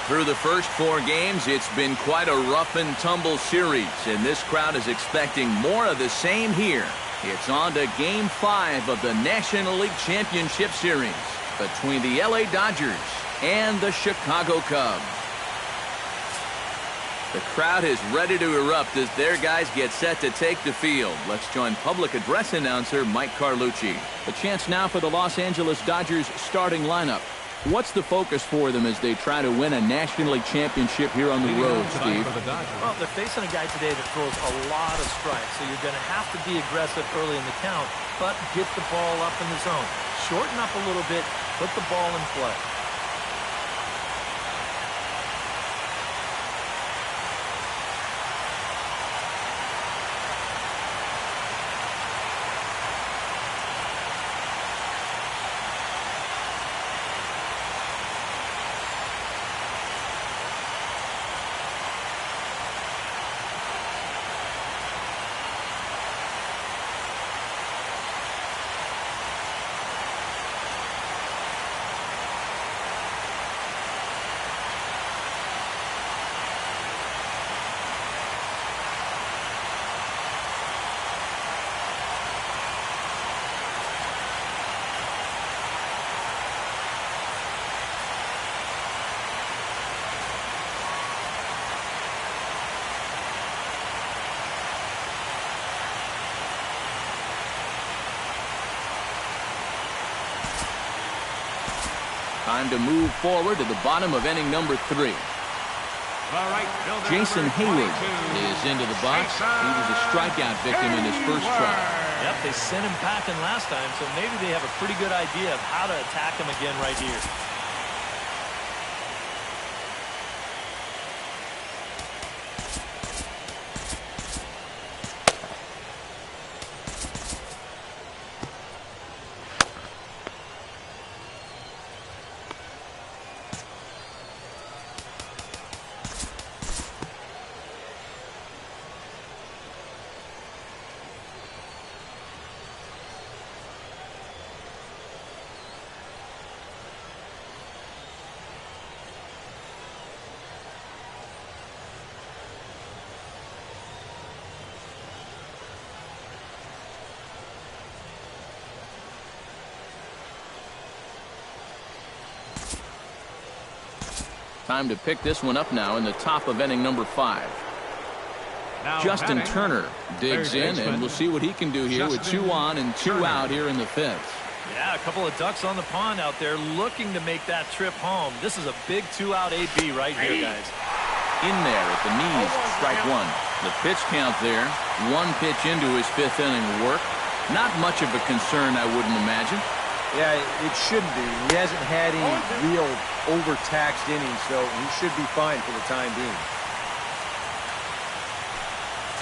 Through the first 4 games, it's been quite a rough and tumble series, and this crowd is expecting more of the same here. It's on to Game 5 of the National League Championship Series between the LA Dodgers and the Chicago Cubs. The crowd is ready to erupt as their guys get set to take the field. Let's join public address announcer Mike Carlucci. A chance now for the Los Angeles Dodgers starting lineup. What's the focus for them as they try to win a National League championship here on the road, Steve? Well, they're facing a guy today that throws a lot of strikes, so you're going to have to be aggressive early in the count, but get the ball up in the zone. Shorten up a little bit, put the ball in play. Time to move forward to the bottom of inning number 3. Jason Hayward is into the box. He was a strikeout victim in his first try. Yep, they sent him packing last time, so maybe they have a pretty good idea of how to attack him again right here. Time to pick this one up now in the top of inning number 5. Justin Turner digs in, and we'll see what he can do here with 2 on and 2 out here in the 5th. Yeah, a couple of ducks on the pond out there looking to make that trip home. This is a big 2-out AB right here, guys. In there at the knees, strike 1. The pitch count there, 1 pitch into his 5th inning work. Not much of a concern, I wouldn't imagine. Yeah, it shouldn't be. He hasn't had any real overtaxed innings, so he should be fine for the time being.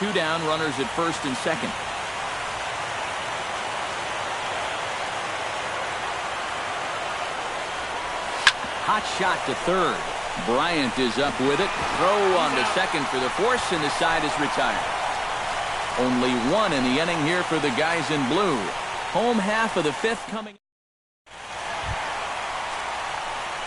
2 down, runners at first and second. Hot shot to third. Bryant is up with it. Throw on to second for the force, and the side is retired. Only 1 in the inning here for the guys in blue. Home half of the 5th coming.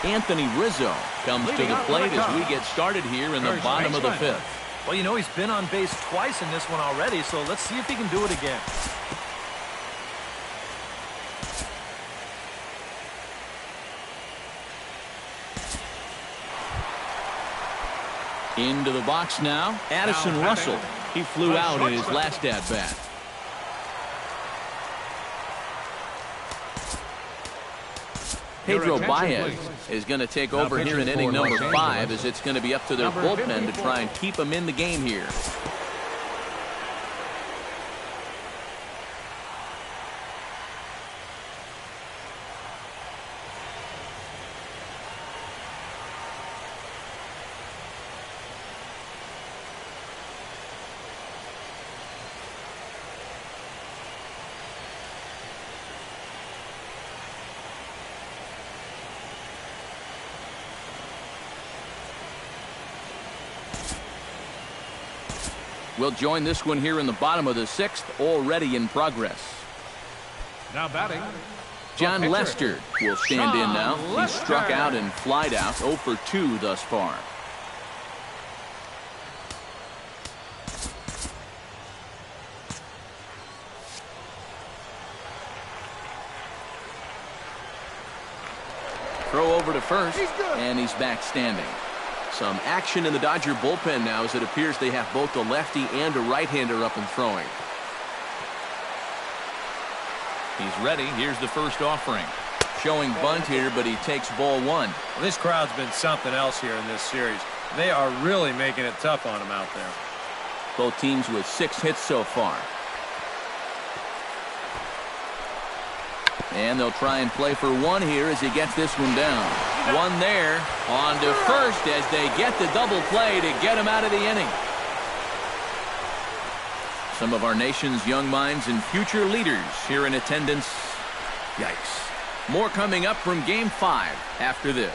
Anthony Rizzo comes to the plate as we get started here in the bottom of the 5th. Well, you know, he's been on base twice in this one already, so let's see if he can do it again. Into the box now, Addison Russell. He flew out in his last at-bat. Pedro Baez is going to take over here in inning number 5, as it's going to be up to their bullpen to try and keep him in the game here. We'll join this one here in the bottom of the 6th, already in progress. Now batting, John Lester will stand in now. He struck out and flied out, 0 for 2 thus far. Throw over to first, and he's back standing. Some action in the Dodger bullpen now, as it appears they have both a lefty and a right-hander up and throwing. He's ready. Here's the first offering. Showing bunt here, but he takes ball 1. Well, this crowd's been something else here in this series. They are really making it tough on him out there. Both teams with 6 hits so far. And they'll try and play for 1 here as he gets this one down. 1 there. On to first as they get the double play to get him out of the inning. Some of our nation's young minds and future leaders here in attendance. Yikes. More coming up from Game 5 after this.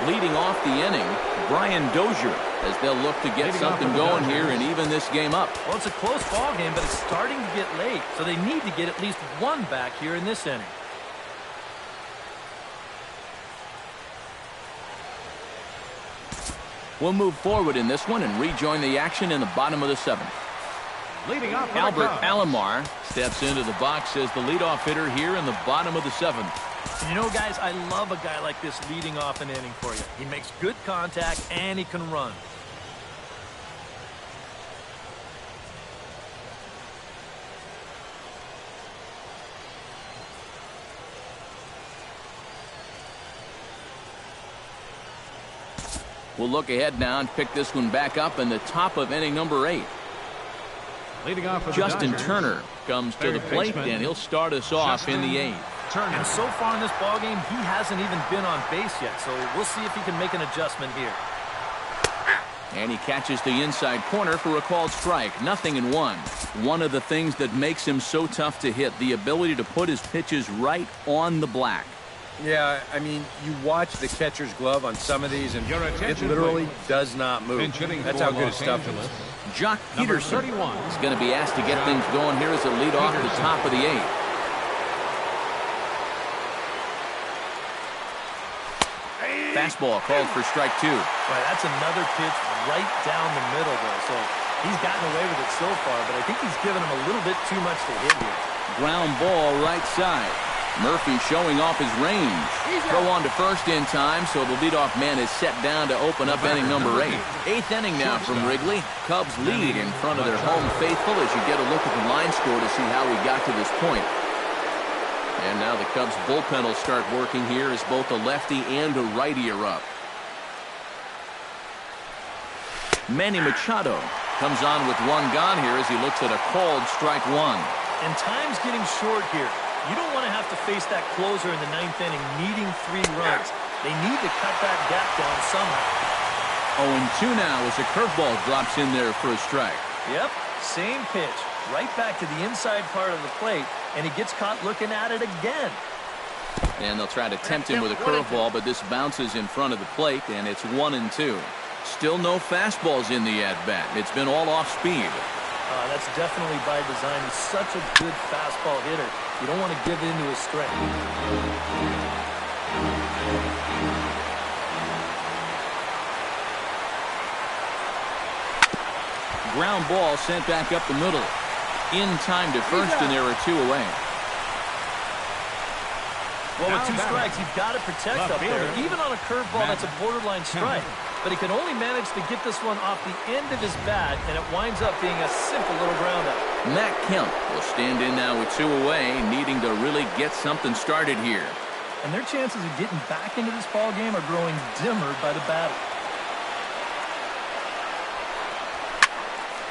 Leading off the inning, Brian Dozier, as they'll look to get something going here and even this game up. Well, it's a close ball game, but it's starting to get late, so they need to get at least 1 back here in this inning. We'll move forward in this one and rejoin the action in the bottom of the 7th. Leading off Albert Alomar steps into the box as the leadoff hitter here in the bottom of the 7th. You know, guys, I love a guy like this leading off an inning for you. He makes good contact and he can run. We'll look ahead now and pick this one back up in the top of inning number 8. Leading off for Justin Turner comes to the plate, and he'll start us off in the 8th. And so far in this ballgame, he hasn't even been on base yet, so we'll see if he can make an adjustment here. And he catches the inside corner for a called strike. 0-1. One of the things that makes him so tough to hit, the ability to put his pitches right on the black. Yeah, I mean, you watch the catcher's glove on some of these, and it literally does not move. That's how good his stuff is. Jock Peterson is going to be asked to get things going here as a lead off the top of the 8th. Fastball called for strike 2. Right, that's another pitch right down the middle there. So he's gotten away with it so far, but I think he's given him a little bit too much to hit here. Ground ball right side. Murphy showing off his range. Throw on to first in time, so the leadoff man is set down to open up inning number 8. 8th inning now from Wrigley. Cubs lead in front of their home faithful as you get a look at the line score to see how we got to this point. And now the Cubs bullpen will start working here as both a lefty and a righty are up. Manny Machado comes on with 1 gone here as he looks at a called strike 1. And time's getting short here. You don't want to have to face that closer in the 9th inning needing 3 runs. They need to cut that gap down somehow. 0-2 now as a curveball drops in there for a strike. Yep, same pitch. Right back to the inside part of the plate, and he gets caught looking at it again. And they'll try to tempt him with a curveball, but this bounces in front of the plate, and it's 1-2. Still no fastballs in the at-bat. It's been all off speed. That's definitely by design. He's such a good fastball hitter. You don't want to give in to his strength. Ground ball sent back up the middle. In time to first, and there are 2 away. Well, with 2 strikes, you've got to protect up there. Even on a curveball, that's a borderline strike. But he can only manage to get this one off the end of his bat, and it winds up being a simple little ground out. Matt Kemp will stand in now with 2 away, needing to really get something started here. And their chances of getting back into this ball game are growing dimmer by the battle.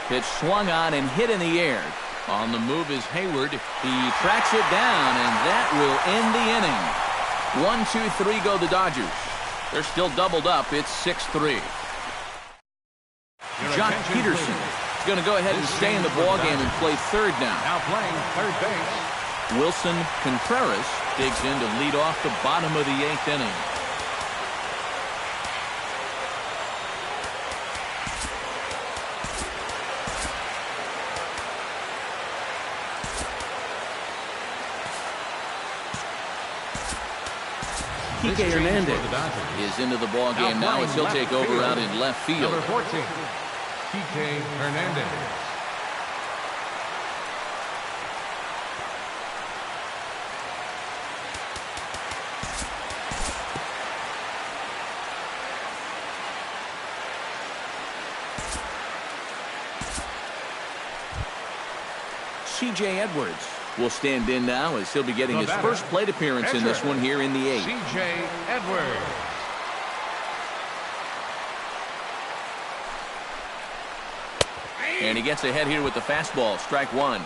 Pitch swung on and hit in the air. On the move is Hayward. He tracks it down, and that will end the inning. 1-2-3 go the Dodgers. They're still doubled up. It's 6-3. Jock Peterson is going to go ahead and stay in the ballgame and play third now. Now playing third base. Wilson Contreras digs in to lead off the bottom of the 8th inning. Kike Hernandez is into the ball game now as he'll take over out in left field. Number 14, Kike Hernandez. C.J. Edwards will stand in now as he'll be getting his first plate appearance in this one here in the 8th. C.J. Edwards. And he gets ahead here with the fastball, strike one.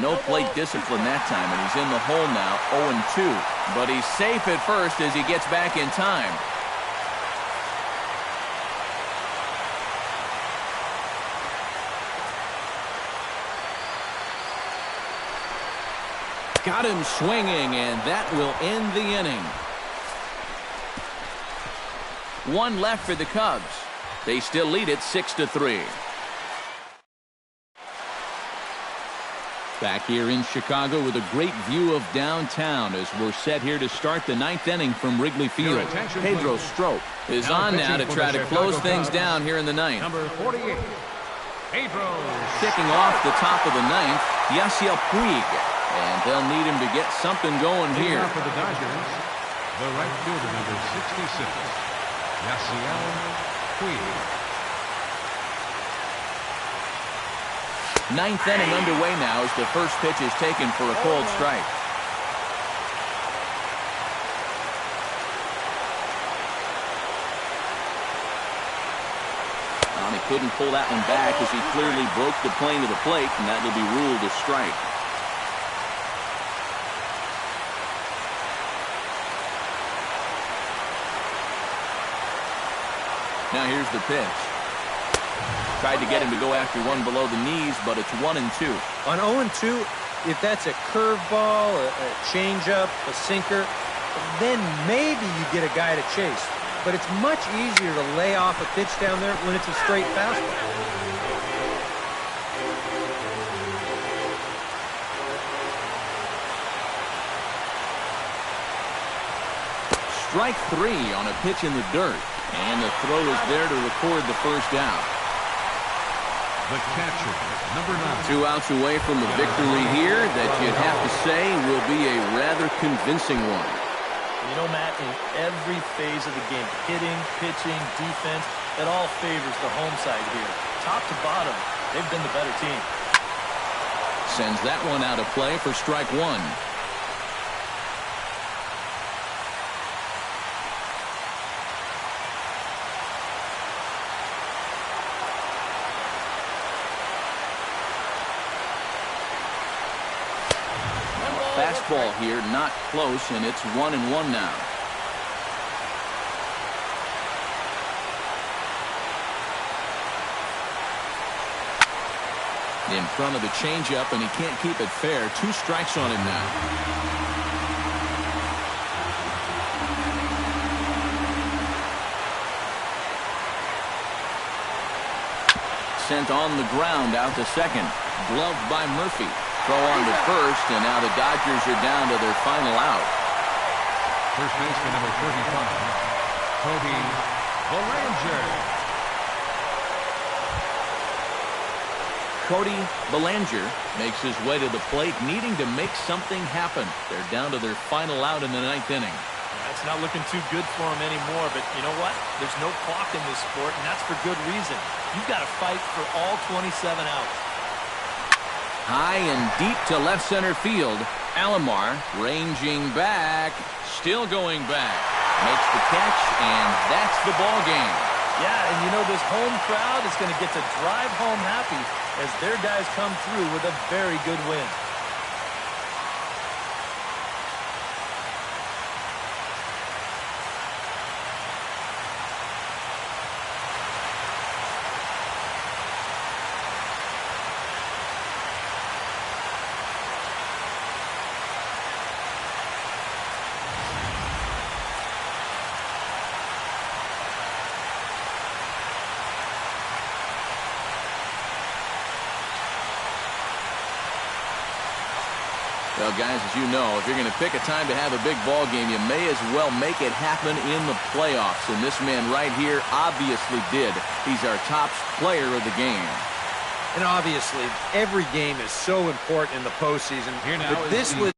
No plate discipline that time, and he's in the hole now, 0-2. But he's safe at first as he gets back in time. Got him swinging, and that will end the inning. One left for the Cubs. They still lead it 6-3. Back here in Chicago with a great view of downtown as we're set here to start the 9th inning from Wrigley Field. Pedro Strop is on now to try to close things down here in the 9th. Number 48, Pedro. Kicking off the top of the 9th, Yasiel Puig. And they'll need him to get something going here. For the Dodgers, the right fielder, number 66, Yasiel Puig. 9th inning underway now as the first pitch is taken for a cold strike. He couldn't pull that one back as he clearly broke the plane of the plate, and that will be ruled a strike. Now here's the pitch. Tried to get him to go after one below the knees, but it's 1-2. On 0-2, if that's a curveball, a changeup, a sinker, then maybe you get a guy to chase. But it's much easier to lay off a pitch down there when it's a straight fastball. Strike 3 on a pitch in the dirt. And the throw is there to record the first out. The catcher, number 9. 2 outs away from a victory here that you'd have to say will be a rather convincing one. You know, Matt, in every phase of the game, hitting, pitching, defense, it all favors the home side here. Top to bottom, they've been the better team. Sends that one out of play for strike 1. Fastball here, not close, and it's 1-1 now. In front of the changeup, and he can't keep it fair. 2 strikes on him now. Sent on the ground out to second. Gloved by Murphy. Throw on to first, and now the Dodgers are down to their final out. First baseman number 35, Cody Bellinger. Cody Bellinger makes his way to the plate, needing to make something happen. They're down to their final out in the 9th inning. It's not looking too good for him anymore, but you know what? There's no clock in this sport, and that's for good reason. You've got to fight for all 27 outs. High and deep to left center field. Alomar ranging back, still going back. Makes the catch, and that's the ball game. Yeah, and you know this home crowd is going to get to drive home happy as their guys come through with a very good win. Well, guys, as you know, if you're going to pick a time to have a big ball game, you may as well make it happen in the playoffs. And this man right here obviously did. He's our top player of the game. And obviously, every game is so important in the postseason. Here now but is this the was